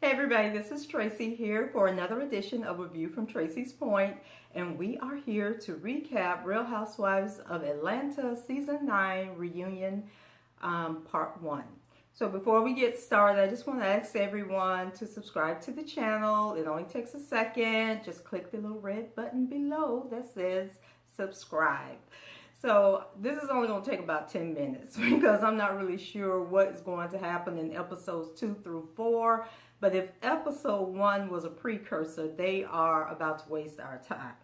Hey everybody, this is Tracy here for another edition of A View from Tracy's Point, and we are here to recap Real Housewives of Atlanta Season 9 Reunion Part 1. So before we get started, I just want to ask everyone to subscribe to the channel. It only takes a second. Just click the little red button below that says subscribe. So this is only going to take about 10 minutes because I'm not really sure what is going to happen in episodes 2 through 4. But if episode 1 was a precursor, they are about to waste our time.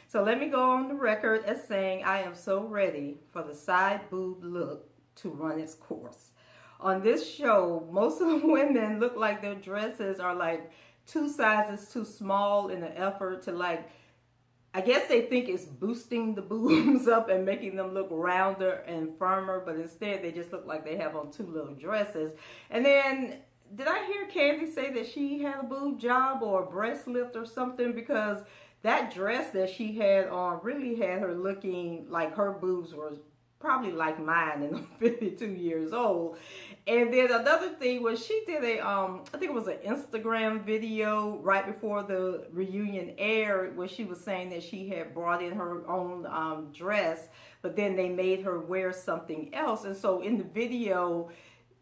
So let me go on the record as saying I am so ready for the side boob look to run its course. On this show, most of the women look like their dresses are like 2 sizes too small in an effort to I guess they think it's boosting the boobs up and making them look rounder and firmer, but instead they just look like they have on 2 little dresses. And then, did I hear Kandi say that she had a boob job or a breast lift or something? Because that dress that she had on really had her looking like her boobs were probably like mine, and I'm 52 years old. And then another thing was she did I think it was an Instagram video right before the reunion aired where she was saying that she had brought in her own dress, but then they made her wear something else. And so in the video,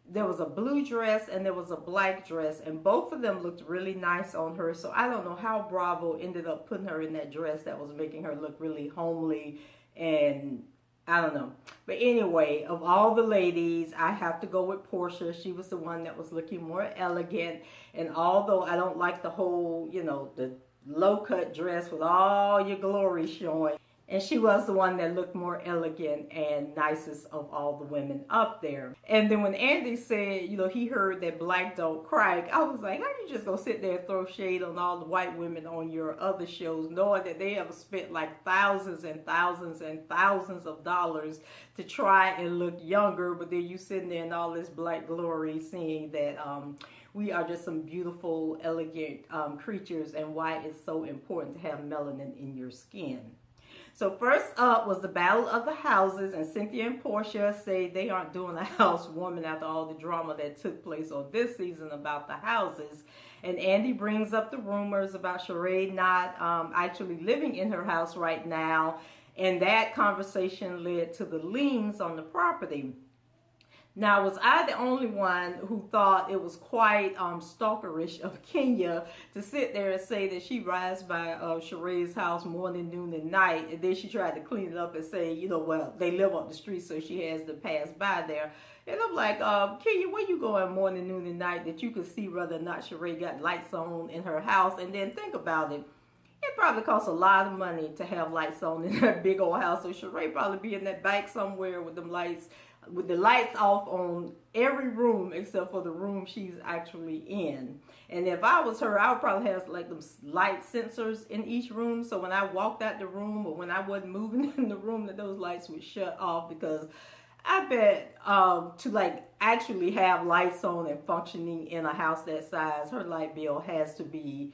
there was a blue dress and there was a black dress, and both of them looked really nice on her. So I don't know how Bravo ended up putting her in that dress that was making her look really homely, and I don't know. But anyway, of all the ladies, I have to go with Porsha. She was the one that was looking more elegant. And although I don't like the whole, the low-cut dress with all your glory showing, and she was the one that looked more elegant and nicest of all the women up there. And then when Andy said, he heard that black don't crack, I was like, how you just gonna sit there and throw shade on all the white women on your other shows, knowing that they have spent like thousands and thousands and thousands of dollars to try and look younger, but then you sitting there in all this black glory seeing that we are just some beautiful, elegant creatures, and why it's so important to have melanin in your skin. So first up was the Battle of the Houses, and Cynthia and Porsha say they aren't doing a housewarming after all the drama that took place on this season about the houses. And Andy brings up the rumors about Sheree not actually living in her house right now, and that conversation led to the liens on the property. Now, was I the only one who thought it was quite stalkerish of Kenya to sit there and say that she rides by Sheree's house morning, noon, and night, and then she tried to clean it up and say, well, they live up the street, so she has to pass by there. And I'm like, Kenya, where you going morning, noon, and night that you could see whether or not Sheree got lights on in her house? And then think about it. It probably costs a lot of money to have lights on in that big old house, so Sheree probably be in that back somewhere with them lights, with the lights off on every room except for the room she's actually in. And if I was her, I would probably have like them light sensors in each room, so when I walked out the room or when I wasn't moving in the room, that those lights would shut off. Because I bet to actually have lights on and functioning in a house that size, her light bill has to be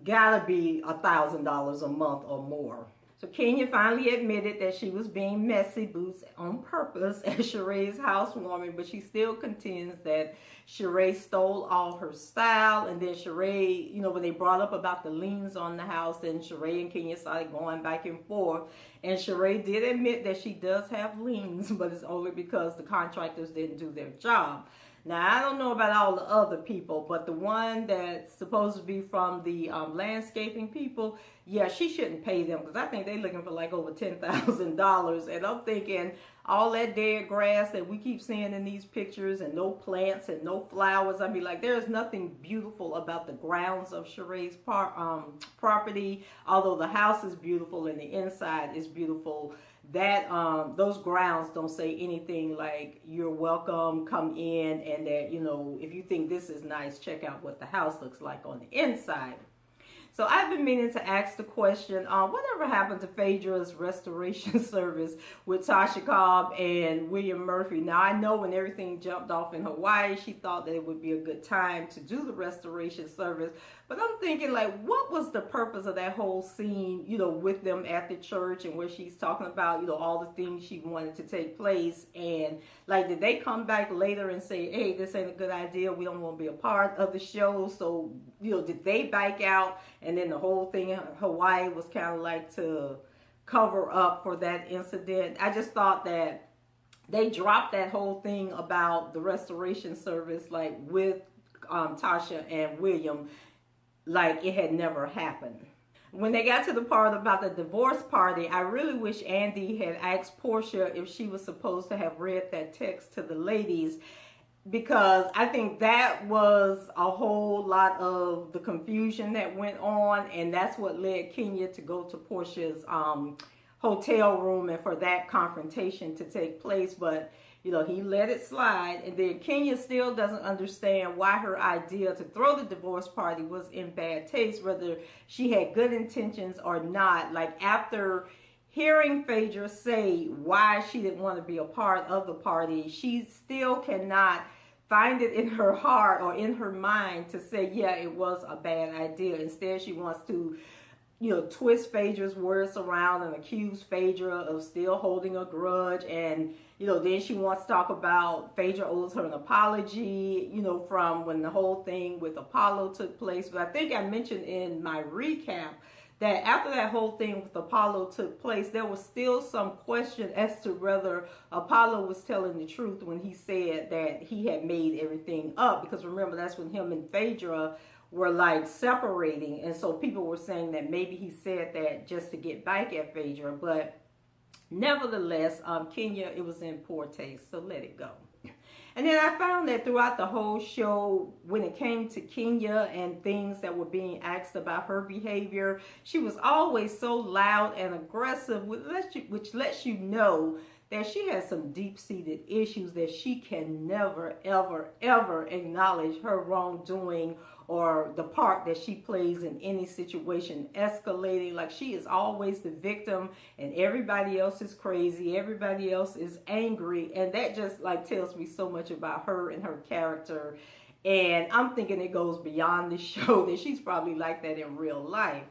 gotta be $1,000 a month or more. So Kenya finally admitted that she was being messy boots on purpose at Sheree's housewarming, but she still contends that Sheree stole all her style. And then Sheree, when they brought up about the liens on the house, then Sheree and Kenya started going back and forth. And Sheree did admit that she does have liens, but it's only because the contractors didn't do their job. Now, I don't know about all the other people, but the one that's supposed to be from the landscaping people, yeah, she shouldn't pay them, because I think they're looking for over $10,000. And I'm thinking all that dead grass that we keep seeing in these pictures, and no plants and no flowers. I mean, there's nothing beautiful about the grounds of Sheree's property. Although the house is beautiful and the inside is beautiful, that those grounds don't say anything like you're welcome, come in, and that, if you think this is nice, check out what the house looks like on the inside. So I've been meaning to ask the question, whatever happened to Phaedra's restoration service with Tasha Cobb and William Murphy? Now, I know when everything jumped off in Hawaii, she thought that it would be a good time to do the restoration service. But I'm thinking, like, what was the purpose of that whole scene, with them at the church, and where she's talking about, all the things she wanted to take place? And, like, did they come back later and say, hey, this ain't a good idea, we don't want to be a part of the show? So, did they back out? And then the whole thing in Hawaii was kind of like to cover up for that incident. I just thought that they dropped that whole thing about the restoration service, like, with Tasha and William, like it had never happened. When they got to the part about the divorce party, I really wish Andy had asked Porsha if she was supposed to have read that text to the ladies, because I think that was a whole lot of the confusion that went on, and that's what led Kenya to go to Porsha's hotel room and for that confrontation to take place. But he let it slide, and then Kenya still doesn't understand why her idea to throw the divorce party was in bad taste, whether she had good intentions or not. Like, after hearing Phaedra say why she didn't want to be a part of the party, she still cannot find it in her heart or in her mind to say, yeah, it was a bad idea. Instead, she wants to twist Phaedra's words around and accuse Phaedra of still holding a grudge. And, then she wants to talk about Phaedra owes her an apology, from when the whole thing with Apollo took place. But I think I mentioned in my recap that after that whole thing with Apollo took place, there was still some question as to whether Apollo was telling the truth when he said that he had made everything up. Because remember, that's when him and Phaedra were like separating, and so people were saying that maybe he said that just to get back at Phaedra. But nevertheless, Kenya, it was in poor taste, so let it go. And then I found that throughout the whole show, when it came to Kenya and things that were being asked about her behavior, she was always so loud and aggressive, which lets you know that she has some deep-seated issues, that she can never, ever, ever acknowledge her wrongdoing or the part that she plays in any situation escalating. Like, she is always the victim, and everybody else is crazy, everybody else is angry, and that just like tells me so much about her and her character. And I'm thinking it goes beyond the show, that she's probably like that in real life.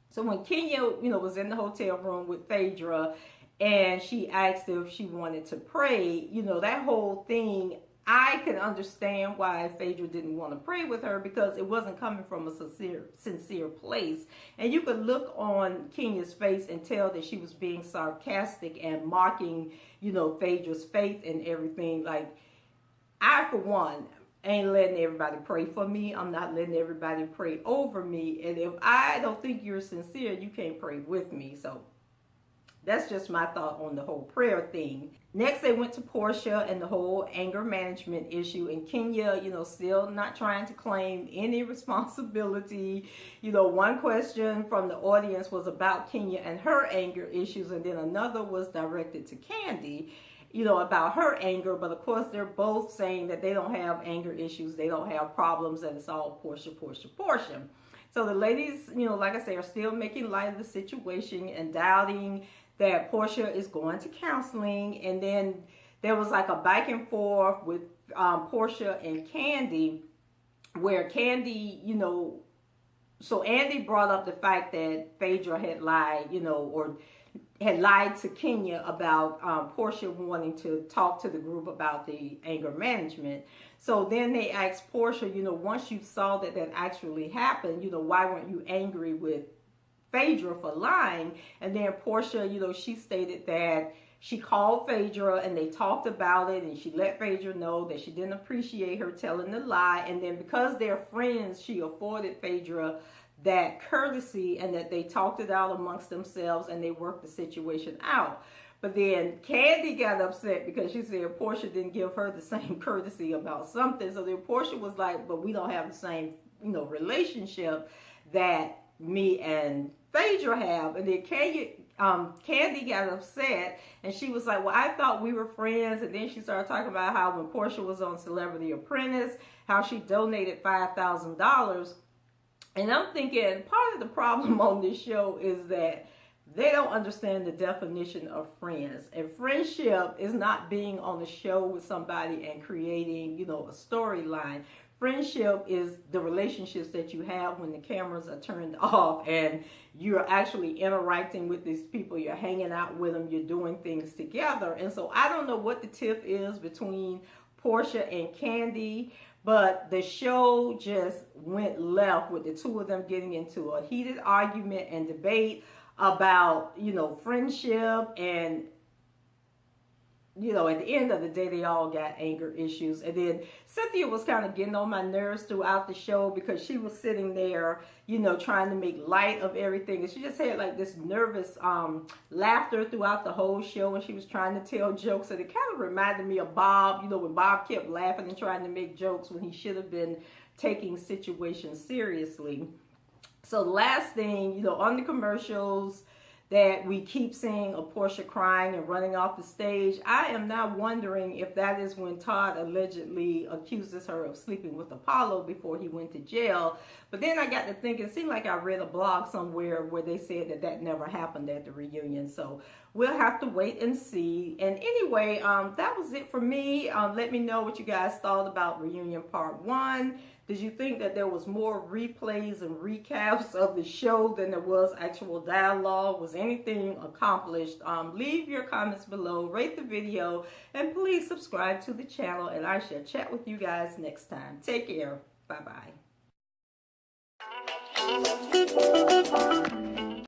So when Kenya, was in the hotel room with Phaedra, and she asked if she wanted to pray, that whole thing, I can understand why Phaedra didn't want to pray with her, because it wasn't coming from a sincere place. And you could look on Kenya's face and tell that she was being sarcastic and mocking, Phaedra's faith and everything. Like, I, for one, ain't letting everybody pray for me. I'm not letting everybody pray over me. And if I don't think you're sincere, you can't pray with me. So that's just my thought on the whole prayer thing. Next, they went to Porsha and the whole anger management issue. And Kenya, still not trying to claim any responsibility. One question from the audience was about Kenya and her anger issues. And then another was directed to Kandi, about her anger. But of course, they're both saying that they don't have anger issues. They don't have problems. And it's all Porsha, Porsha, Porsha. So the ladies, like I say, are still making light of the situation and doubting that Porsha is going to counseling. And then there was like a back and forth with Porsha and Kandi, where Kandi, so Andy brought up the fact that Phaedra had lied, or had lied to Kenya about Porsha wanting to talk to the group about the anger management. So then they asked Porsha, once you saw that actually happened, why weren't you angry with Phaedra for lying? And then Porsha, she stated that she called Phaedra and they talked about it, and she let Phaedra know that she didn't appreciate her telling the lie. And then because they're friends, she afforded Phaedra that courtesy, and that they talked it out amongst themselves and they worked the situation out. But then Kandi got upset because she said Porsha didn't give her the same courtesy about something. So then Porsha was like, but we don't have the same, relationship that me and Phaedra have. And then Kandi got upset, and she was like, well, I thought we were friends. And then she started talking about how when Porsha was on Celebrity Apprentice, how she donated $5,000. And I'm thinking part of the problem on this show is that they don't understand the definition of friends. And friendship is not being on the show with somebody and creating, a storyline. friendship is the relationships that you have when the cameras are turned off and you're actually interacting with these people, you're hanging out with them, you're doing things together. And so I don't know what the tip is between Porsha and Kandi, but the show just went left with the two of them getting into a heated argument and debate about, friendship. And at the end of the day, they all got anger issues. And then Cynthia was kind of getting on my nerves throughout the show because she was sitting there, trying to make light of everything. And she just had like this nervous laughter throughout the whole show. And she was trying to tell jokes. And it kind of reminded me of Bob, when Bob kept laughing and trying to make jokes when he should have been taking situations seriously. So the last thing, on the commercials, that we keep seeing of Porsha crying and running off the stage. I am now wondering if that is when Todd allegedly accuses her of sleeping with Apollo before he went to jail. But then I got to thinking, it seemed like I read a blog somewhere where they said that never happened at the reunion. So we'll have to wait and see. And anyway, that was it for me. Let me know what you guys thought about Reunion Part 1. Did you think that there was more replays and recaps of the show than there was actual dialogue? Was anything accomplished? Leave your comments below, rate the video, and please subscribe to the channel. And I shall chat with you guys next time. Take care. Bye-bye.